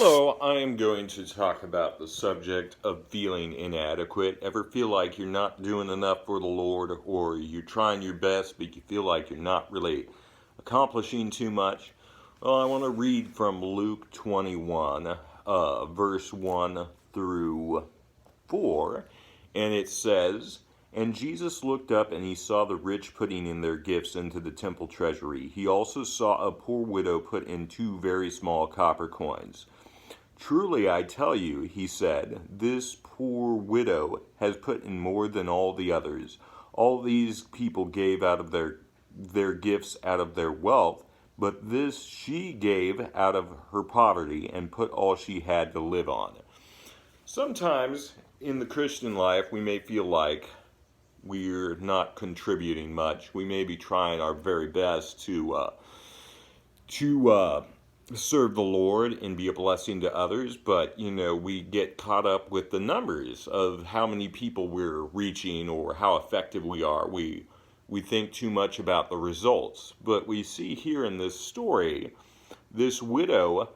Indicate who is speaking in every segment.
Speaker 1: Hello, I am going to talk about the subject of feeling inadequate. Ever feel like you're not doing enough for the Lord, or you're trying your best, but you feel like you're not really accomplishing too much? Well, I want to read from Luke 21, verse 1 through 4, and it says, "And Jesus looked up and he saw the rich putting in their gifts into the temple treasury. He also saw a poor widow put in 2 very small copper coins. 'Truly I tell you,' he said, 'this poor widow has put in more than all the others. All these people gave out of their gifts out of their wealth, but this she gave out of her poverty and put all she had to live on.'" Sometimes in the Christian life, we may feel like we're not contributing much. We may be trying our very best to serve the Lord and be a blessing to others, but we get caught up with the numbers of how many people we're reaching or how effective we are. We think too much about the results. But we see here in this story, this widow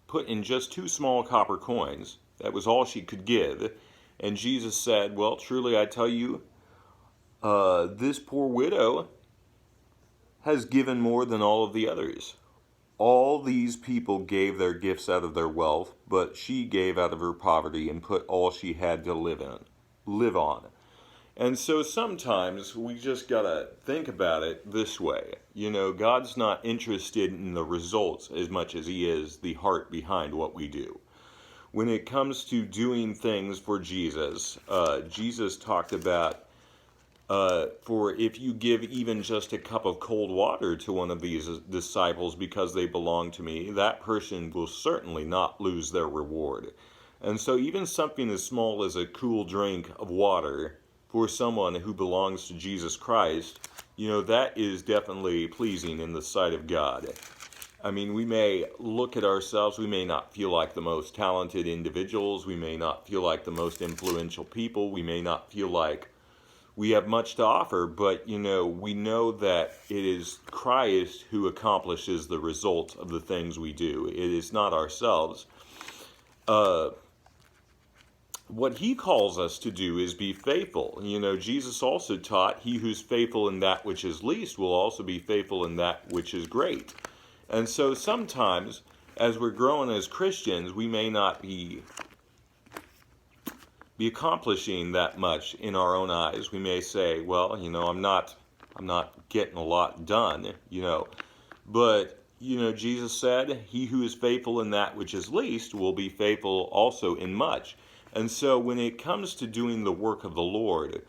Speaker 1: put in just 2 small copper coins. That was all she could give. And Jesus said, "Well, truly I tell you, this poor widow has given more than all of the others. All these people gave their gifts out of their wealth, but she gave out of her poverty and put all she had to live on." And so sometimes we just gotta think about it this way. God's not interested in the results as much as he is the heart behind what we do. When it comes to doing things for Jesus, Jesus talked about for if you give even just a cup of cold water to one of these disciples because they belong to me, that person will certainly not lose their reward. And so even something as small as a cool drink of water for someone who belongs to Jesus Christ, that is definitely pleasing in the sight of God. I mean, we may look at ourselves, we may not feel like the most talented individuals, we may not feel like the most influential people, we may not feel like we have much to offer, but we know that it is Christ who accomplishes the result of the things we do. It is not ourselves. What he calls us to do is be faithful. Jesus also taught, "He who's faithful in that which is least will also be faithful in that which is great." And so sometimes, as we're growing as Christians, we may not be accomplishing that much in our own eyes. We may say, "Well, I'm not getting a lot done," But, Jesus said, "He who is faithful in that which is least will be faithful also in much." And so when it comes to doing the work of the Lord,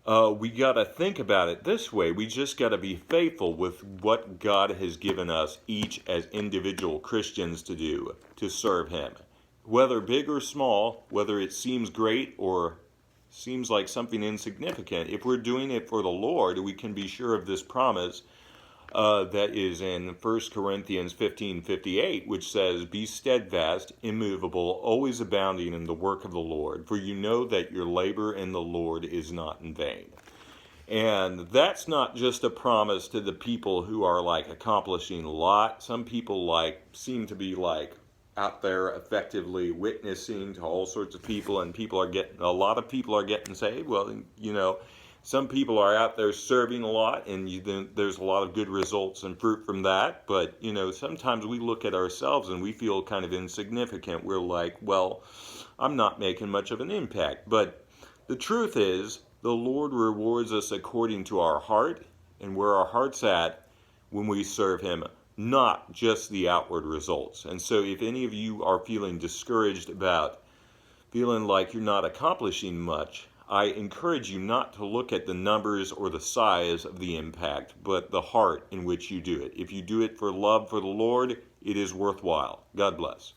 Speaker 1: we got to think about it this way. We just got to be faithful with what God has given us each as individual Christians to do, to serve him. Whether big or small, whether it seems great or seems like something insignificant, if we're doing it for the Lord, we can be sure of this promise that is in 1 Corinthians 15:58, which says, "Be steadfast, immovable, always abounding in the work of the Lord, for you know that your labor in the Lord is not in vain." And that's not just a promise to the people who are accomplishing a lot. Some people seem to be out there effectively witnessing to all sorts of people, and a lot of people are getting saved. Well, some people are out there serving a lot, and there's a lot of good results and fruit from that. But, sometimes we look at ourselves and we feel kind of insignificant. We're like, "Well, I'm not making much of an impact." But the truth is, the Lord rewards us according to our heart and where our heart's at when we serve him, not just the outward results. And so if any of you are feeling discouraged about feeling like you're not accomplishing much, I encourage you not to look at the numbers or the size of the impact, but the heart in which you do it. If you do it for love for the Lord, it is worthwhile. God bless.